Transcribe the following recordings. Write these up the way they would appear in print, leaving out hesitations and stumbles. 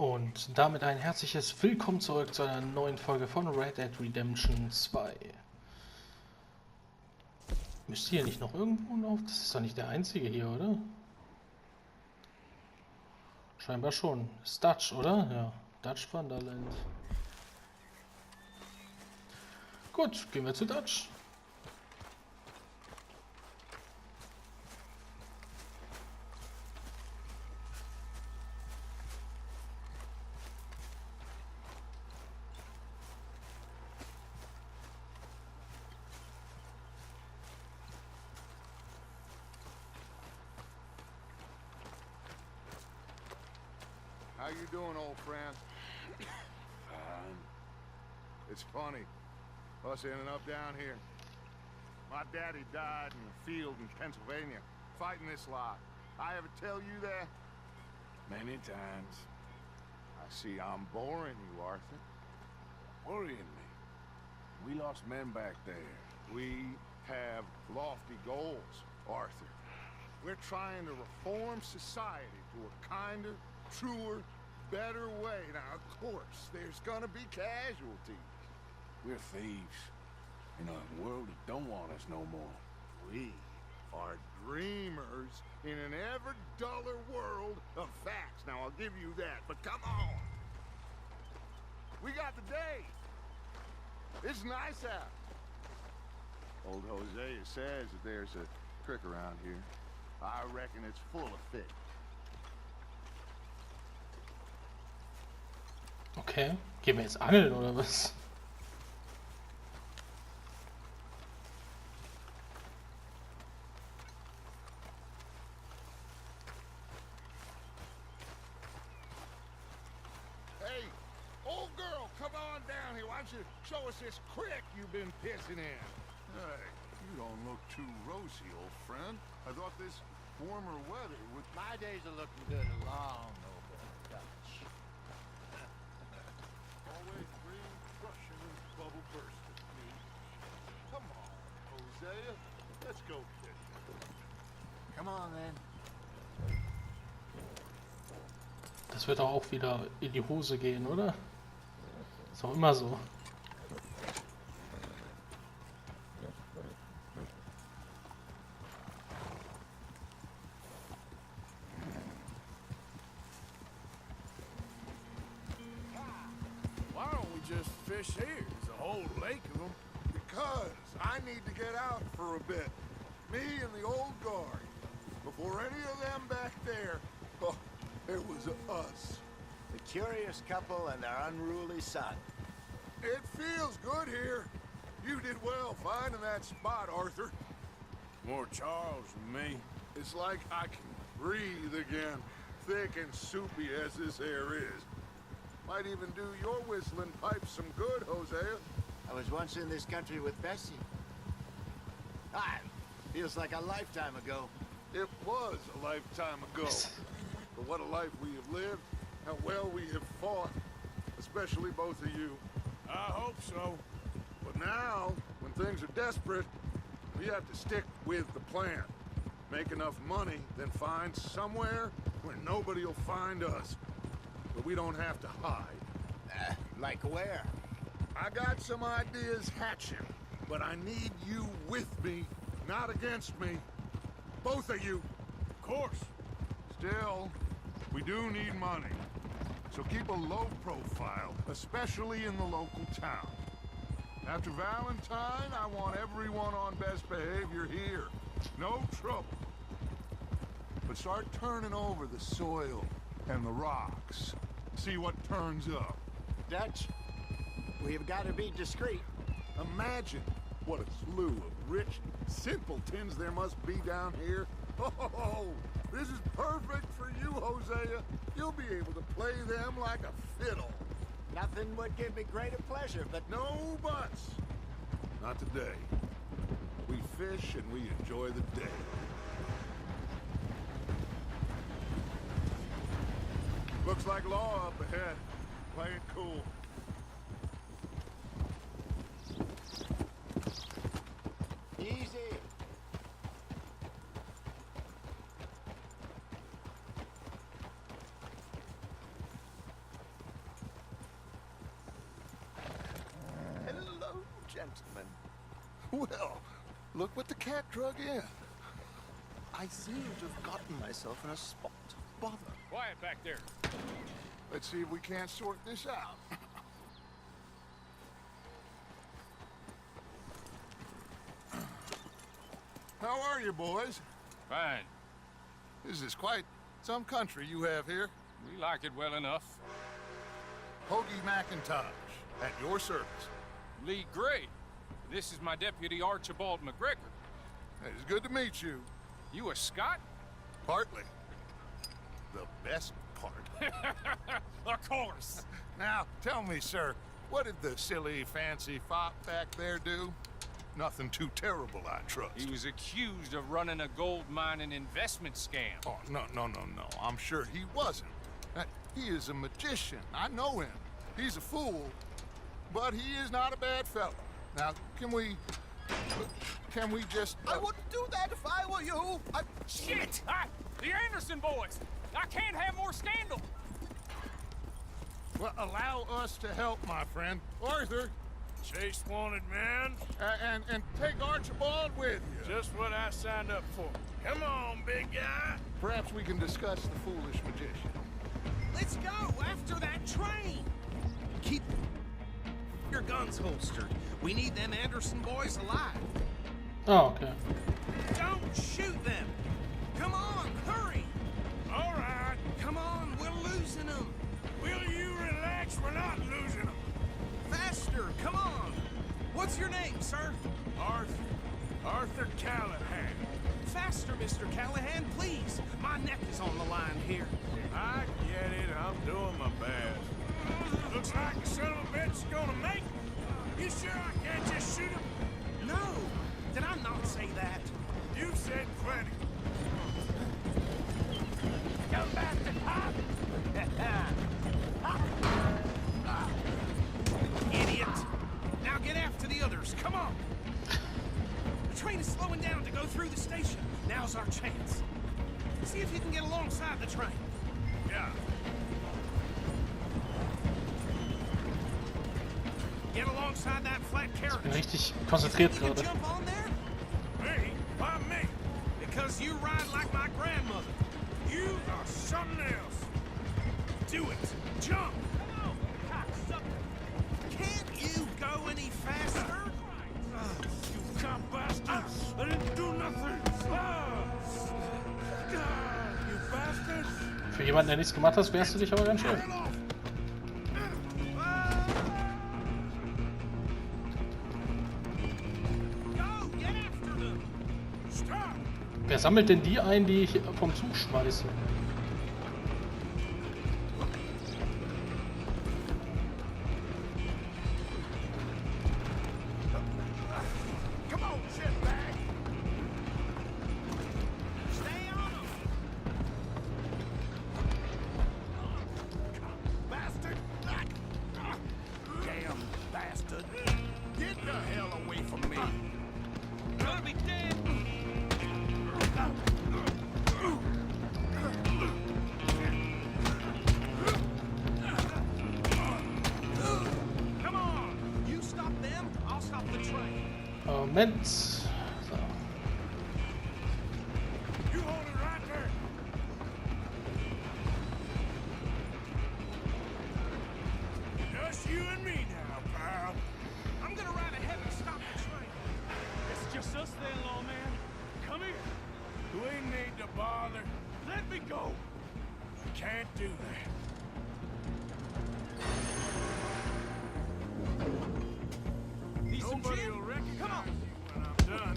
Und damit ein herzliches Willkommen zurück zu einer neuen Folge von Red Dead Redemption 2. Müsste hier nicht noch irgendwo noch? Das ist doch nicht der einzige hier, oder? Scheinbar schon. Ist Dutch, oder? Ja, Dutch Wonderland. Gut, gehen wir zu Dutch. How you doing, old friend? Fine. It's funny, us ending up down here. My daddy died in the field in Pennsylvania, fighting this lot. I ever tell you that? Many times. I see I'm boring you, Arthur. Worrying me. We lost men back there. We have lofty goals, Arthur. We're trying to reform society to a kinder, truer, better way. Now, of course, there's gonna be casualties. We're thieves in a world that don't want us no more. We are dreamers in an ever duller world of facts. Now, I'll give you that, but come on. We got the day. It's nice out. Old Hosea says that there's a creek around here. I reckon it's full of fish. Okay, gehen wir jetzt angeln oder was? Hey, old girl, come on down here. Why don't you show us this creek you've been pissing in? Hey, you don't look too rosy, old friend. I thought this warmer weather would... My days are looking good along over Dutch. Always green, crushing, and bubble bursting. Come on, Hosea. Let's go fishing. Come on then. Das wird doch auch wieder in die Hose gehen, oder? Ist auch immer so. Why don't we just fish here? There's a whole lake of them. Because I need to get out for a bit. Me and the old guard. Before any of them back there, oh, it was us. The curious couple and their unruly son. It feels good here. You did well finding that spot, Arthur. More Charles than me. It's like I can breathe again, thick and soupy as this air is. Might even do your whistling pipe some good, Hosea. I was once in this country with Bessie. Ah, feels like a lifetime ago. It was a lifetime ago. But what a life we have lived, how well we have fought, especially both of you. I hope so. But now, when things are desperate, we have to stick with the plan. Make enough money, then find somewhere where nobody will find us. But we don't have to hide. Like where? I got some ideas hatching, but I need you with me, not against me. Both of you. Of course. Still, we do need money. So keep a low profile, especially in the local town. After Valentine, I want everyone on best behavior here. No trouble. But start turning over the soil and the rocks. See what turns up. Dutch, we've got to be discreet. Imagine what a slew of rich simpletons there must be down here. Oh, this is perfect for you, Hosea. You'll be able to play them like a fiddle. Nothing would give me greater pleasure, but No buts. Not today. We fish and we enjoy the day. Looks like law up ahead. Play it cool. easy. gentlemen. Well, look what the cat drug in. I seem to have gotten myself in a spot of bother. Quiet back there. Let's see if we can't sort this out. How are you, boys? Fine. This is quite some country you have here. We like it well enough. Hoagie McIntosh, at your service. Lee Gray. This is my deputy Archibald McGregor. It's good to meet you. You a Scot? Partly. The best part. Of course. Now, tell me, sir, what did the silly, fancy fop back there do? Nothing too terrible, I trust. He was accused of running a gold mining investment scam. Oh, no. I'm sure he wasn't. He is a magician. I know him. He's a fool, but he is not a bad fellow. Now, can we just... I wouldn't do that if I were you. Shit! The Anderson boys! I can't have more scandal! Well, allow us to help, my friend. Arthur, Chase wanted man. and take Archibald with you. Just what I signed up for. Come on, big guy. Perhaps we can discuss the foolish magician. Let's go after that train! Keep your guns holstered. We need them Anderson boys alive. Oh, okay. Don't shoot them! Come on, hurry! All right. Come on, we're losing them! Will you relax? We're not losing them. Faster, come on! What's your name, sir? Arthur Callahan. Faster, Mr. Callahan, please! My neck is on the line here. I get it. I'm doing my best. Looks like the son of a bitch is gonna make it. You sure I can't just shoot him? No! Did I not say that? You said plenty. You bastard! Idiot! Now get after the others, come on! The train is slowing down to go through the station. Now's our chance. See if you can get alongside the train. Yeah. Get alongside that flat carriage. Bin richtig You konzentriert think you gerade. can jump on there? Me? Why me? Because you ride like my grandmother. You are something else. Do it. Jump. Come on, cocksucker. Can't you go any faster? You cop bastard. I didn't do nothing. You bastard. Für jemanden, der nichts gemacht hat, wärst du dich aber ganz schön. Go, get after them. Stop. Wer sammelt denn die ein, die ich vom Zug schmeiße? Come on, shitbag. Stay on them. Bastard. Damn bastard. Get the hell away from me. Gonna be dead. Come on. You stop them, I'll stop the train. Moment. So. You hold it right there. Just you and me now, pal. I'm gonna ride ahead and stop the train. It's just us then, lawman. Come here. We need to bother. Let me go. Can't do that. Need some Nobody gin? will recognize Come on. you when I'm done.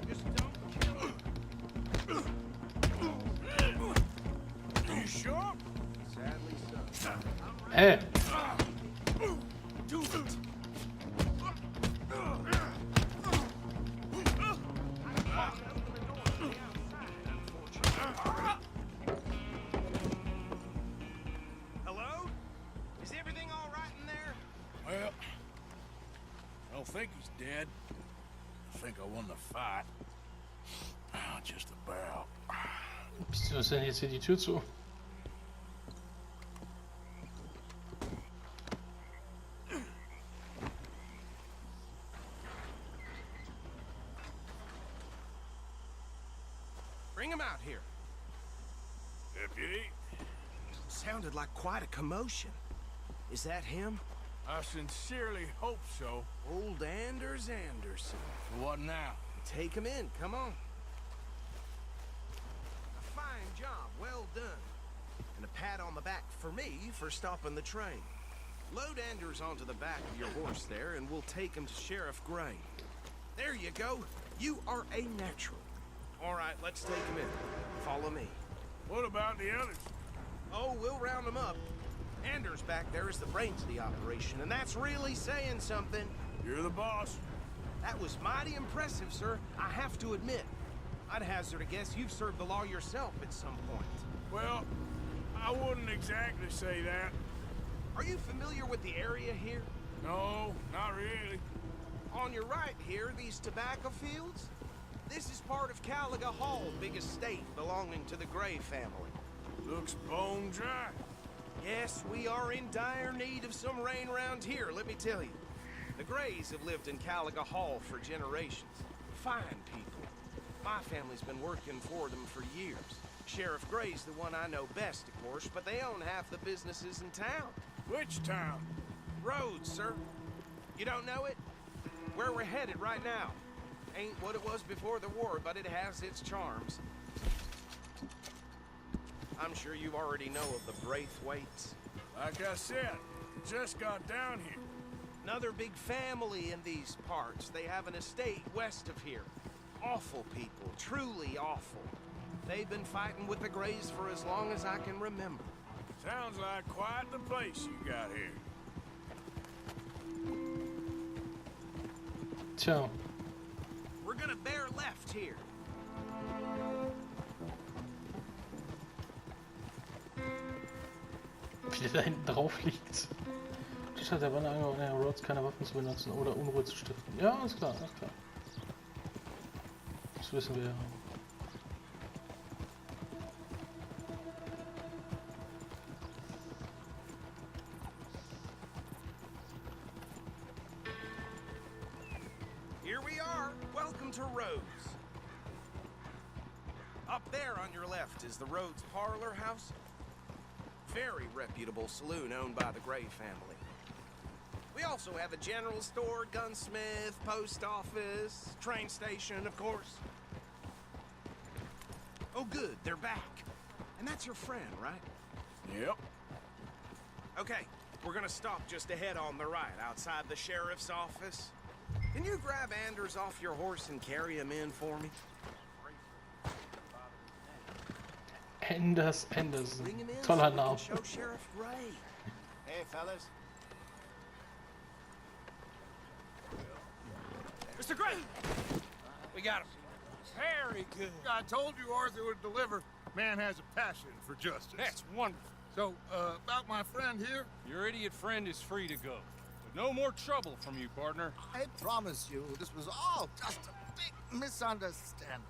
Just don't kill him. You sure? Sadly so. Hä? Do it. Hello? Is everything all right in there? Well, I don't think he's dead. I think I won the fight. Just about. Wieso ist denn jetzt hier die Tür zu? Bring him out here. Deputy, Sounded like quite a commotion. Is that him? I sincerely hope so. Old Anders Anderson. What now? Take him in, come on. A fine job, well done. And a pat on the back for me for stopping the train. Load Anders onto the back of your horse there, and we'll take him to Sheriff Gray. There you go. You are a natural. All right, let's take him in. Follow me. What about the others? Oh, we'll round them up. Anders back there is the brains of the operation, and that's really saying something. You're the boss. That was mighty impressive, sir. I have to admit. I'd hazard a guess you've served the law yourself at some point. Well, I wouldn't exactly say that. Are you familiar with the area here? No, not really. On your right here, these tobacco fields? This is part of Caliga Hall, big estate belonging to the Gray family. Looks bone dry. Yes, we are in dire need of some rain around here, let me tell you. The Grays have lived in Caliga Hall for generations. Fine people. My family's been working for them for years. Sheriff Gray's the one I know best, of course, but they own half the businesses in town. Which town? Rhodes, sir. You don't know it? Where we're headed right now. Ain't what it was before the war, but it has its charms. I'm sure you already know of the Braithwaites. Like I said, just got down here. Another big family in these parts. They have an estate west of here. Awful people, truly awful. They've been fighting with the Grays for as long as I can remember. Sounds like quite the place you got here. Tja, We're gonna bear left here. wie der da hinten drauf liegt. Die Stadt der Wanderer und Rhodes keine Waffen zu benutzen oder Unruhe zu stiften. Ja, ist klar, ist klar. Das wissen wir ja. Here we are. Welcome to Rhodes. Up there on your left is the Rhodes Parlor House. Very reputable saloon owned by the Gray family. We also have a general store, gunsmith, post office, train station, of course. Oh, good, they're back. And that's your friend, right? Yep. Okay, we're gonna stop just ahead on the right, outside the sheriff's office. Can you grab Anders off your horse and carry him in for me? Anderson. Bring him in Toller so we can Name. show Sheriff Gray. Hey, fellas. Mr. Gray! We got him. Very good. I told you Arthur would deliver. Man has a passion for justice. That's wonderful. So, about my friend here? Your idiot friend is free to go. But no more trouble from you, partner. I promise you, this was all just a big misunderstanding.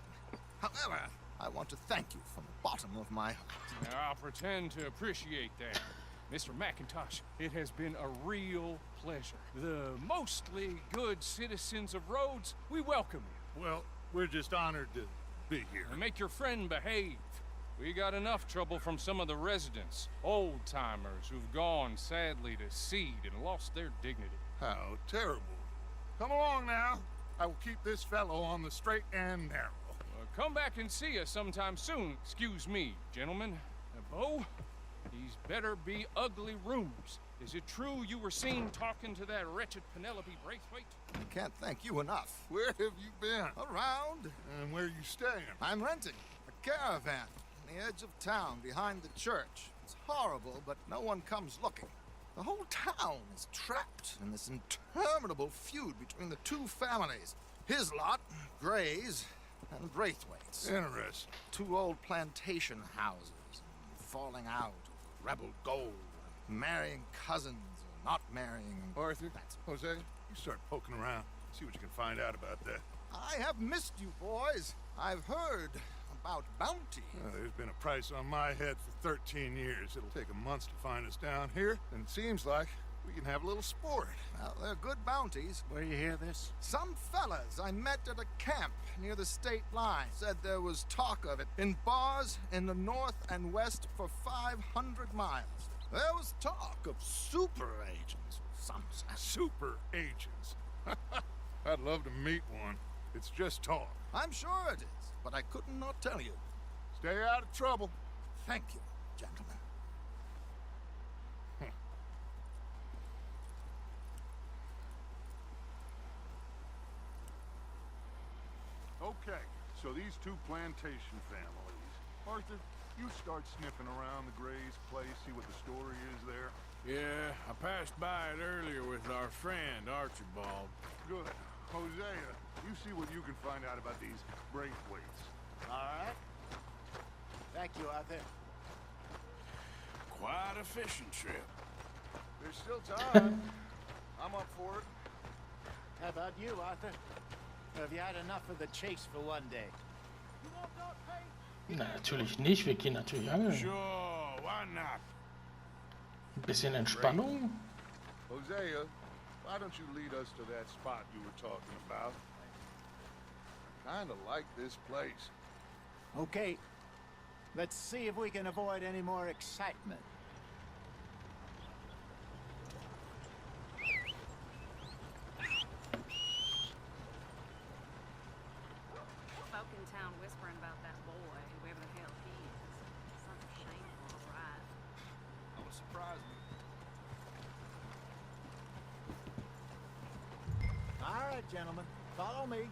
However, I want to thank you from the bottom of my heart. Now, I'll pretend to appreciate that. Mr. McIntosh, it has been a real pleasure. The mostly good citizens of Rhodes, we welcome you. Well, we're just honored to be here. And make your friend behave. We got enough trouble from some of the residents, old-timers who've gone, sadly, to seed and lost their dignity. How terrible. Come along now. I will keep this fellow on the straight and narrow. Come back and see us sometime soon. Excuse me, gentlemen. Bo, these better be ugly rooms. Is it true you were seen talking to that wretched Penelope Braithwaite? I can't thank you enough. Where have you been? Around, And where are you staying? I'm renting a caravan on the edge of town behind the church. It's horrible, but no one comes looking. The whole town is trapped in this interminable feud between the two families. His lot, Gray's, and Braithwaite's. Interesting. Two old plantation houses, falling out, rebel gold, marrying cousins, or not marrying. Arthur, Jose, you start poking around. See what you can find out about that. I have missed you, boys. I've heard about bounty. There's been a price on my head for 13 years. It'll take a month to find us down here, and it seems like We can have a little sport. Well, they're good bounties. Where you hear this? Some fellas I met at a camp near the state line said there was talk of it in bars in the north and west for 500 miles. There was talk of super agents. Some Super agents. I'd love to meet one. It's just talk. I'm sure it is, but I couldn't not tell you. Stay out of trouble. Thank you, gentlemen. Okay, so these two plantation families. Arthur, you start sniffing around the Gray's place, see what the story is there. Yeah, I passed by it earlier with our friend, Archibald. Good. Hosea, you see what you can find out about these Braithwaites. All right. Thank you, Arthur. Quite a fishing trip. There's still time. I'm up for it. How about you, Arthur? Have you had enough of the chase for one day? Na, natürlich nicht. Wir gehen natürlich angeln. Sure, why not? Ein bisschen Entspannung. Hosea, why don't you lead us to that spot you were talking about? I kinda like this place. Okay. Let's see if we can avoid any more excitement. Folk in town whispering about that boy, whoever the hell he is. Something shameful, right? That would surprise me. All right, gentlemen. Follow me.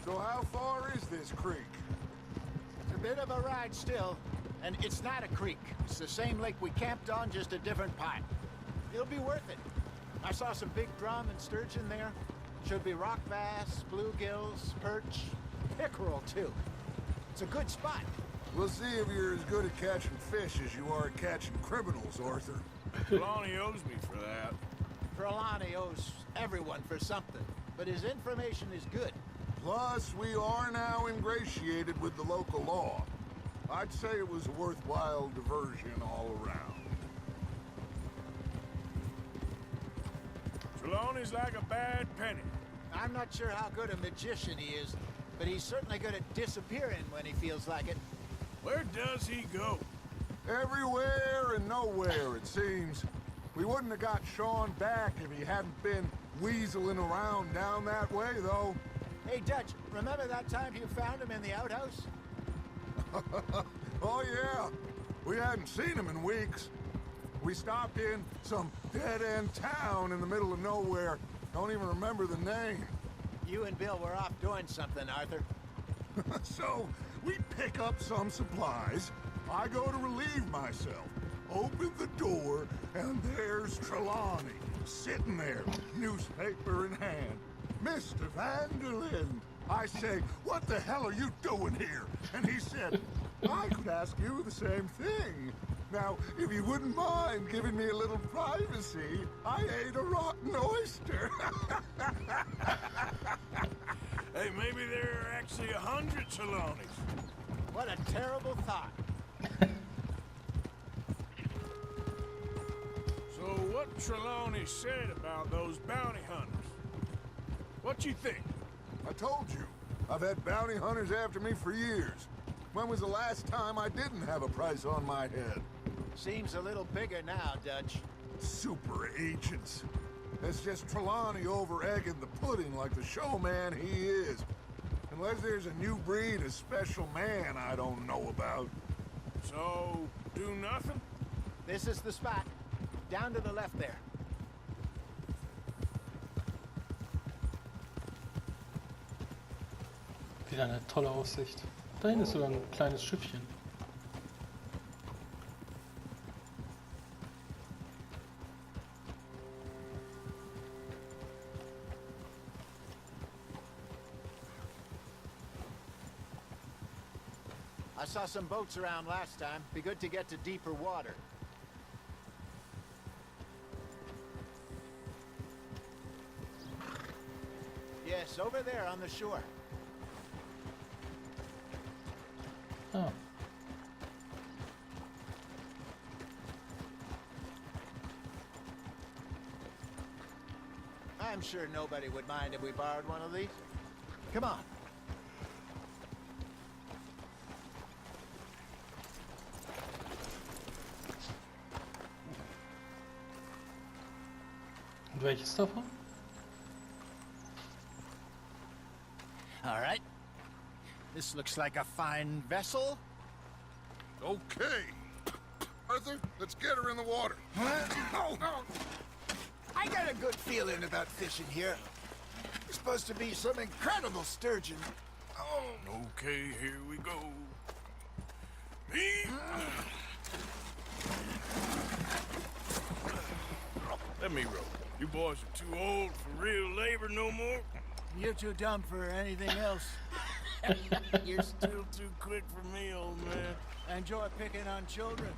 So how far is this creek? It's a bit of a ride still, and it's not a creek. It's the same lake we camped on, just a different part. It'll be worth it. I saw some big drum and sturgeon there. Should be rock bass, bluegills, perch, pickerel too. It's a good spot. We'll see if you're as good at catching fish as you are at catching criminals, Arthur. Lonnie owes me for that. Trelawney owes everyone for something, but his information is good. Plus, we are now ingratiated with the local law. I'd say it was a worthwhile diversion all around. Trelawney's like a bad penny. I'm not sure how good a magician he is, but he's certainly good at disappearing when he feels like it. Where does he go? Everywhere and nowhere, it seems. We wouldn't have got Sean back if he hadn't been weaseling around down that way, though. Hey, Dutch, remember that time you found him in the outhouse? Oh, yeah. We hadn't seen him in weeks. We stopped in some dead-end town in the middle of nowhere. Don't even remember the name. You and Bill were off doing something, Arthur. So, we pick up some supplies. I go to relieve myself. Open the door, and there's Trelawney, sitting there, newspaper in hand. Mr. Vanderlyn. I say, what the hell are you doing here? And he said, I could ask you the same thing. Now, if you wouldn't mind giving me a little privacy, I ate a rotten oyster. Hey, maybe there are actually 100 Trelawneys. What a terrible thought. So what Trelawney said about those bounty hunters? What you think? I told you, I've had bounty hunters after me for years. When was the last time I didn't have a price on my head? Seems a little bigger now, Dutch. Super agents. It's just Trelawney over-egging the pudding like the showman he is. Unless there's a new breed of special man I don't know about. So, do nothing? This is the spot. Down to the left there. Wieder eine tolle Aussicht. Da hinten ist sogar ein kleines Schiffchen. I saw some boats around last time. Be good to get to deeper water. Yeah, Yes, over there on the shore. Ah. I'm sure nobody would mind if we borrowed one of these. Come on. Und welches davon? All right. This looks like a fine vessel. Okay. Arthur, let's get her in the water. Oh, I got a good feeling about fishing here. It's supposed to be some incredible sturgeon. Oh, Okay, here we go. Me? Let me row. You boys are too old for real labor no more. You're too dumb for anything else. You're still too quick for me, old man. I enjoy picking on children.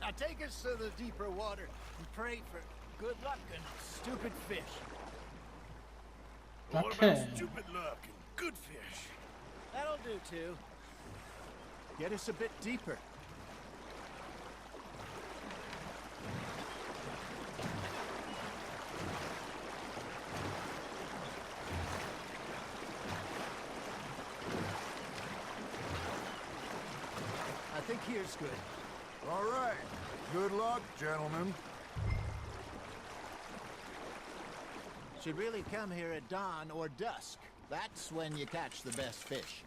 Now take us to the deeper water and pray for good luck and stupid fish. What Okay. about stupid luck and good fish? That'll do too. Get us a bit deeper. I think here's good. All right. Good luck, gentlemen. Should really come here at dawn or dusk. That's when you catch the best fish.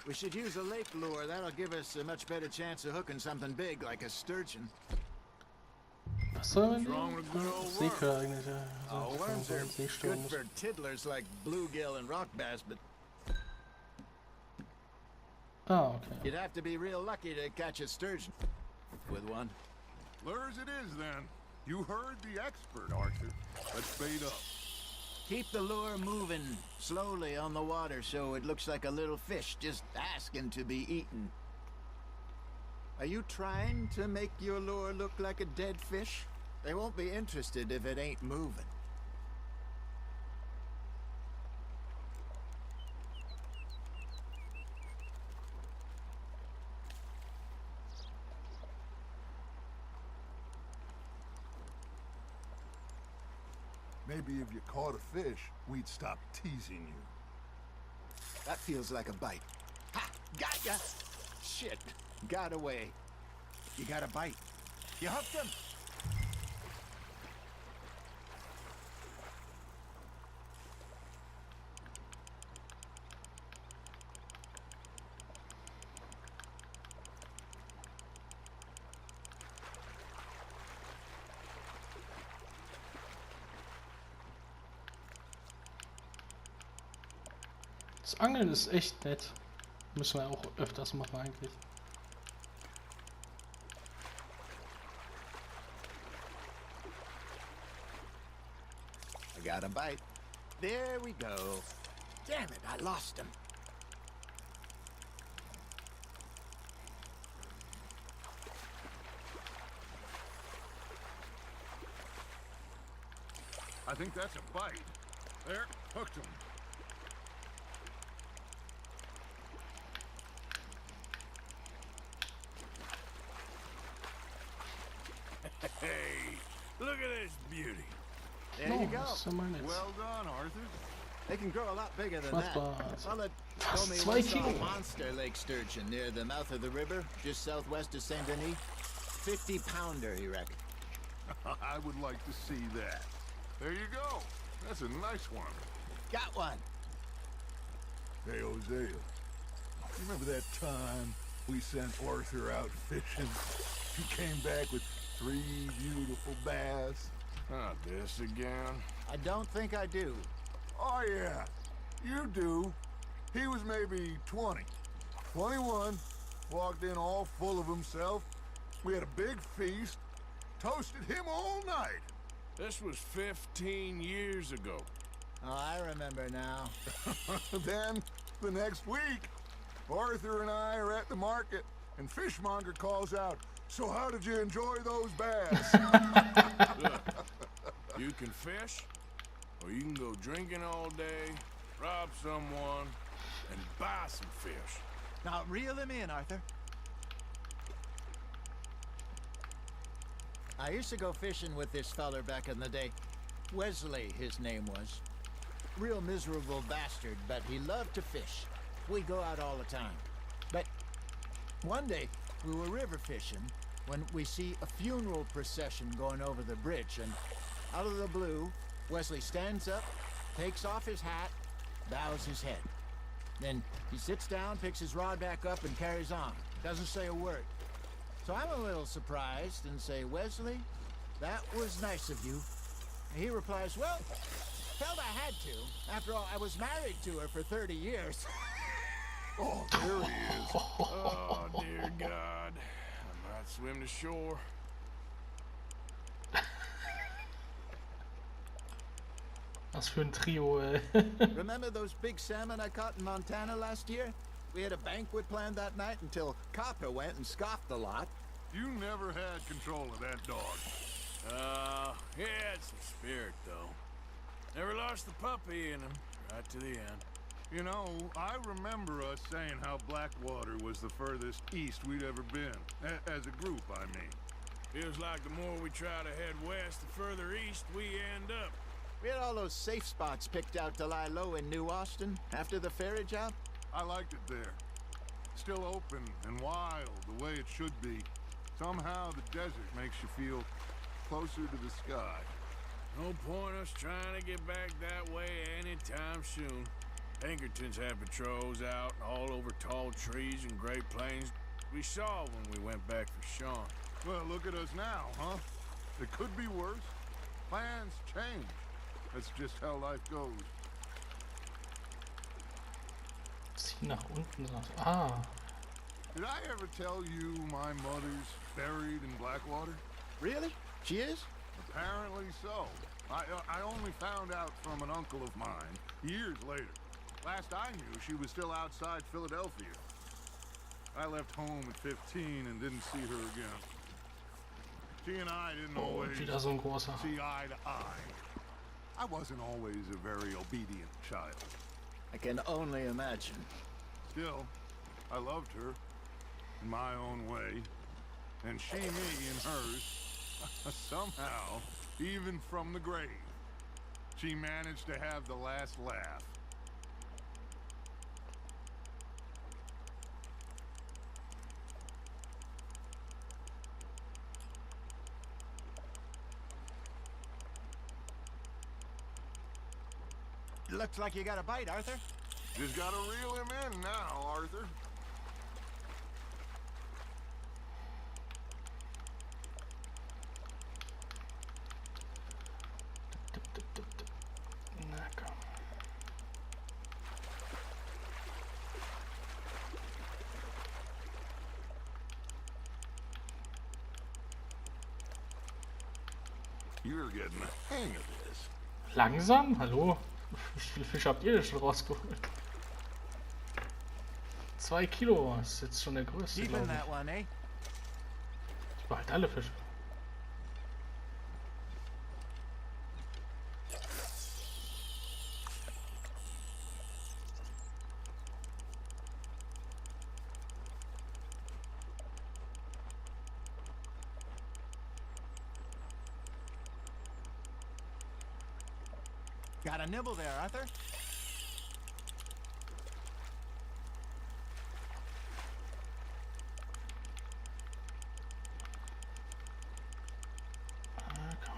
We should use a lake lure. That'll give us a much better chance of hooking something big like a sturgeon. Was soll man wrong with good old Seeker eigentlich, ja. Oh, So, worms so are ein good Seesturm muss. for tiddlers like bluegill and rock bass, but Ah, okay. you'd have to be real lucky to catch a sturgeon with one. Lures it is, then. You heard the expert, Arthur. Let's bait up. Keep the lure moving slowly on the water so it looks like a little fish just asking to be eaten. Are you trying to make your lure look like a dead fish? They won't be interested if it ain't moving. Maybe if you caught a fish, we'd stop teasing you. That feels like a bite. Ha! Got ya! Shit! Got away. You got a bite. You hooked him! Das Angeln ist echt nett. Müssen wir auch öfters machen eigentlich. I got a bite. There we go. Damn it, I lost him. I think that's a bite. There, hooked him. Hey, look at this beauty. There you go. Das ist ja mal nett. Well done, Arthur. They can grow a lot bigger than Fast that. bars. Well, it Fast told me 2 we saw Kilo. a monster lake sturgeon near the mouth of the river, just southwest of Saint Denis. 50-pounder, he reckoned. I would like to see that. There you go. That's a nice one. Got one. Hey, Hosea. You remember that time we sent Arthur out fishing? He came back with 3 beautiful bass. Not this again. I don't think I do. Oh, yeah. You do. He was maybe 20. 21. Walked in all full of himself. We had a big feast. Toasted him all night. This was 15 years ago. Oh, I remember now. Then, the next week, Arthur and I are at the market, and Fishmonger calls out, "So how did you enjoy those bass?" Look, you can fish, or you can go drinking all day, rob someone, and buy some fish. Now reel him in, Arthur. I used to go fishing with this feller back in the day. Wesley, his name was. Real miserable bastard, but he loved to fish. We'd go out all the time. But one day, we were river fishing when we see a funeral procession going over the bridge, and out of the blue, Wesley stands up, takes off his hat, bows his head. Then he sits down, picks his rod back up, and carries on. Doesn't say a word. So I'm a little surprised and say, Wesley, that was nice of you. And he replies, well, felt I had to. After all, I was married to her for 30 years. Oh, there he is. Oh, dear God. I might swim to shore. Was für ein Trio, ey. Remember those big salmon I caught in Montana last year? We had a banquet planned that night until Copper went and scoffed a lot. You never had control of that dog. He had some spirit, though. Never lost the puppy in him, right to the end. You know, I remember us saying how Blackwater was the furthest east we'd ever been. As a group, I mean. Feels like the more we try to head west, the further east we end up. We had all those safe spots picked out to lie low in New Austin after the ferry job. I liked it there. Still open and wild, the way it should be. Somehow the desert makes you feel closer to the sky. No point us trying to get back that way anytime soon. Pinkertons had patrols out all over tall trees and Great Plains. We saw when we went back for Sean. Well, look at us now, huh? It could be worse. Plans change. That's just how life goes. Zieh nach unten. Ah. Did I ever tell you my mother's buried in Blackwater? Really? She is? Apparently so. I only found out from an uncle of mine years later. Last I knew, she was still outside Philadelphia. I left home at 15 and didn't see her again. She and I didn't Oh, always wieder so ein großer. see eye to eye. I wasn't always a very obedient child. I can only imagine. Still, I loved her in my own way, and she me in hers. Somehow, even from the grave, she managed to have the last laugh. Looks like you got a bite, Arthur. Just gotta reel him in now, Arthur. Na komm. You're getting the hang of this. Langsam? Hallo? Wie viele Fische habt ihr denn schon rausgeholt? 2 Kilo, das ist jetzt schon der größte, Keeping glaube that ich. one, eh? Ich behalte alle Fische. Got a nibble there, Arthur. Komm.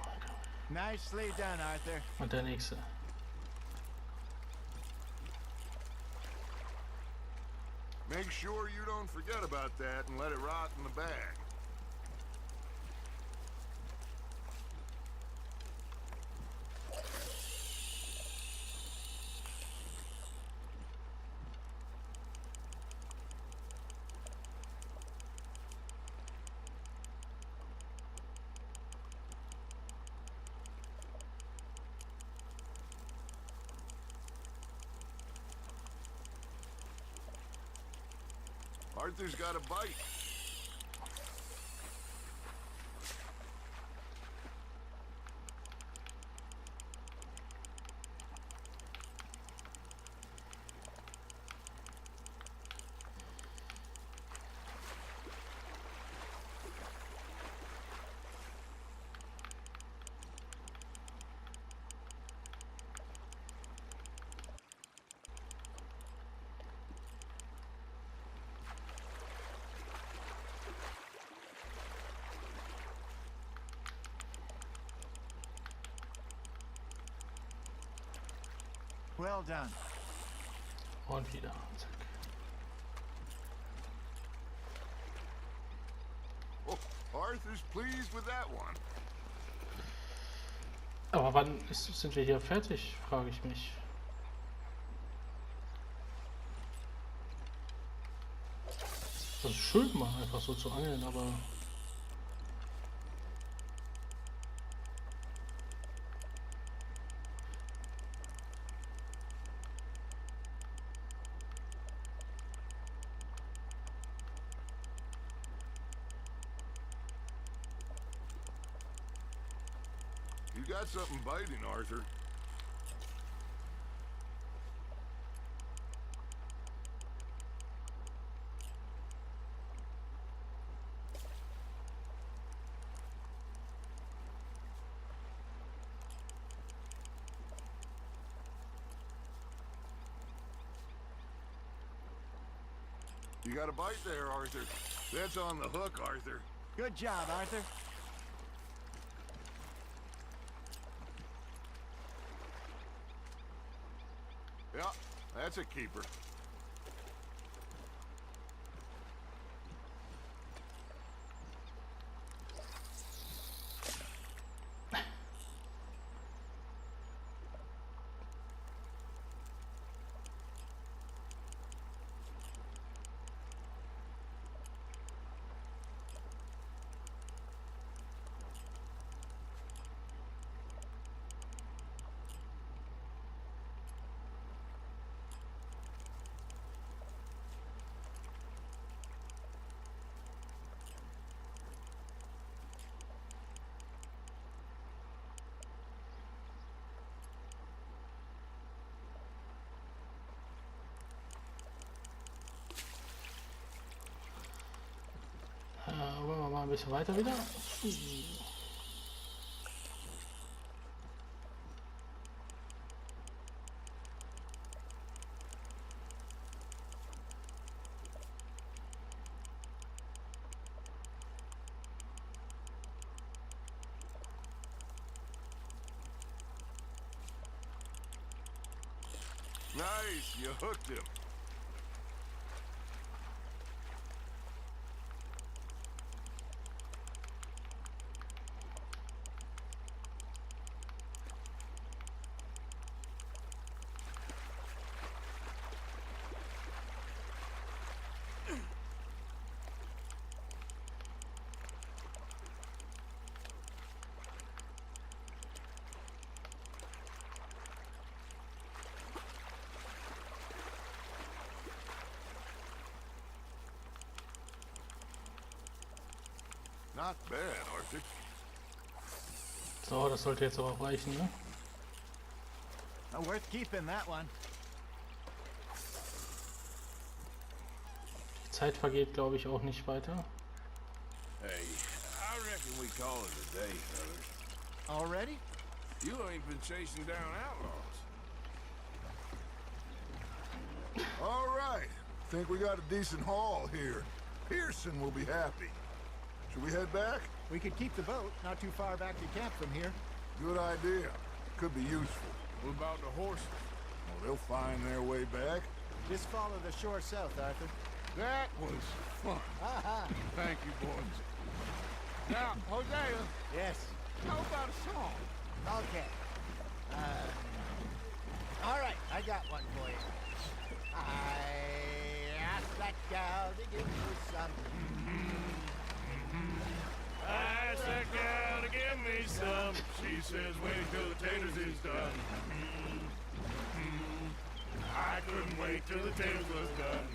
Nicely done, Arthur. Und der nächste. Make sure you don't forget about that and let it rot in the bag. Arthur's got a bite. Well done. Und wieder. Zack. Oh, Arthur's pleased with that one. Aber wann sind wir hier fertig, frage ich mich. Das ist schön mal einfach so zu angeln, aber You got something biting, Arthur. You got a bite there, Arthur. That's on the hook, Arthur. Good job, Arthur. Yeah, that's a keeper. wollen wir mal ein bisschen weiter wieder. Nice, you hooked him. Not bad, Arthur. So, das sollte jetzt aber auch reichen, ne? Well, worth keeping that one. Die Zeit vergeht, glaube ich, auch nicht weiter. Hey, I reckon we call it a day, fellas. Already? You ain't been chasing down outlaws. All right. Think we got a decent haul here. Pearson will be happy. Should we head back? We could keep the boat not too far back to camp from here. Good idea. Could be useful. What about the horses? Well, they'll find their way back. Just follow the shore south, Arthur. That was fun. Aha! Thank you, boys. Now, Hosea, Yes. how about a song? Okay. All right, I got one for you. I asked that gal to give me some. I asked that gal to give me some. She says wait till the taters is done. I couldn't wait till the taters was done.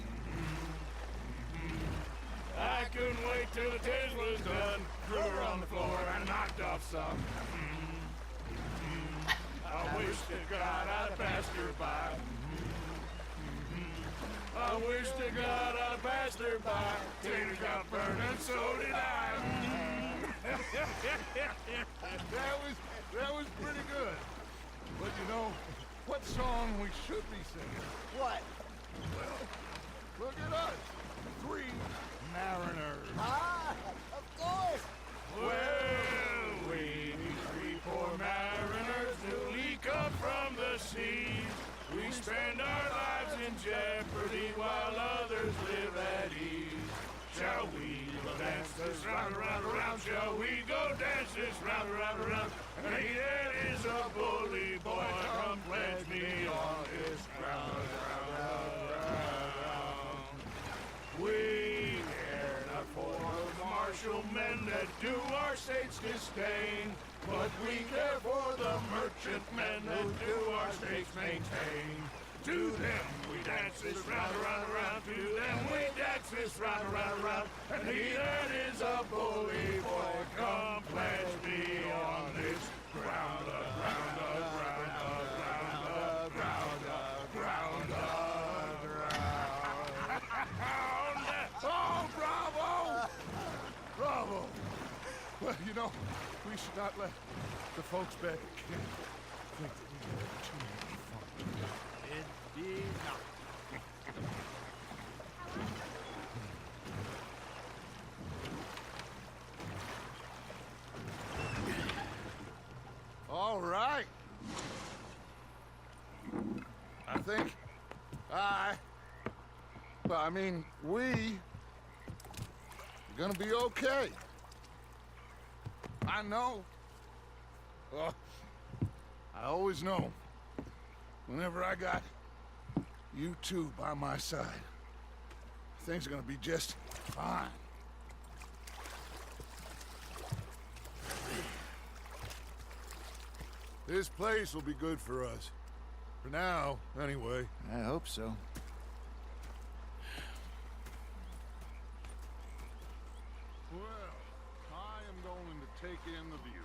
I couldn't wait till the taters was done. Threw her on the floor and knocked off some. I wish to God I'd passed her by. I wish to God I'd passed her by. Taters got burned and so did I. That was pretty good. But you know, what song we should be singing? What? Well, look at us. 3 mariners. Ah, of course. Well, we 3 poor mariners newly come from the sea. We We spend our lives in jeopardy while others live at ease. Shall we dance this round, around, around? Shall we go dance this round, around, around? And he that is a bully boy, come pledge me on his ground, round, round, round. We care not for the martial men that do our state's disdain, but we care for the merchant men that do our state's maintain. To them we dance this round, around, around. To them we dance this round, around, around. And he that is a bully boy, come pledge me on this ground, ground, ground, ground, ground, ground. Oh, bravo! Bravo! Well, you know, we should not let the folks back at camp think that we had too much fun. Indeed not. All right. I think we are gonna be okay. I know. I always know. Whenever I got you two by my side, things are gonna be just fine. This place will be good for us. For now, anyway. I hope so. Well, I am going to take in the view.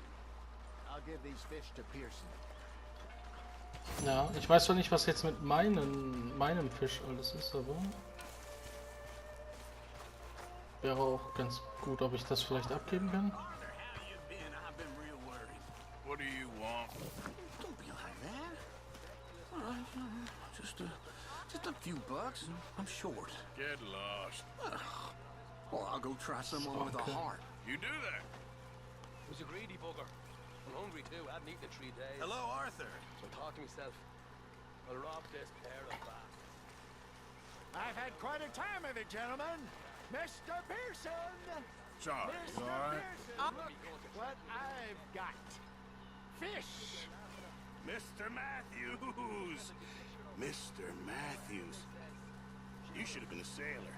I'll give these fish to Pearson. Ja, ich weiß zwar nicht, was jetzt mit meinem Fisch alles ist, aber wäre auch ganz gut, ob ich das vielleicht abgeben kann. What do you want? Don't be like that. Just a few bucks. I'm short. Get lost. Well, I'll go try someone with a heart. You do that. Who's a greedy bugger? I'm hungry too. I hadn't eaten in 3 days. Hello, Arthur. So I thought to myself, I'll rob this pair of bats. I've had quite a time of it, gentlemen. Mr. Pearson! Sorry, Mr. you all right? Pearson! What I've got. Fish! Mr. Matthews! Mr. Matthews. You should have been a sailor.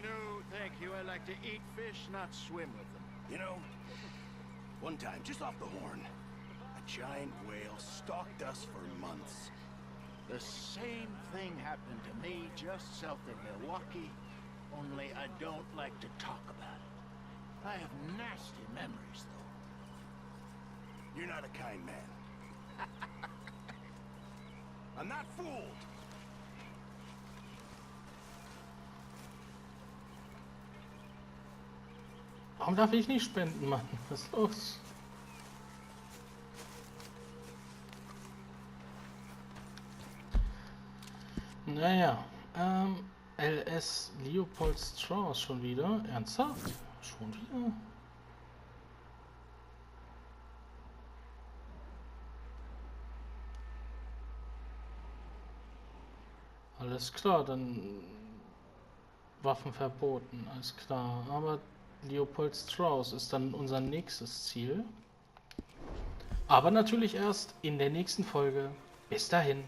No, thank you. I like to eat fish, not swim with them. You know, one time, just off the horn, a giant whale stalked us for months. The same thing happened to me just south of Milwaukee, only I don't like to talk about it. I have nasty memories, though. You're not a kind man. I'm not fooled. Warum darf ich nicht spenden, Mann? Was ist los? Naja, LS Leopold Strauss schon wieder? Ernsthaft? Schon wieder? Alles klar, dann Waffen verboten, alles klar. Aber Leopold Strauss ist dann unser nächstes Ziel. Aber natürlich erst in der nächsten Folge. Bis dahin.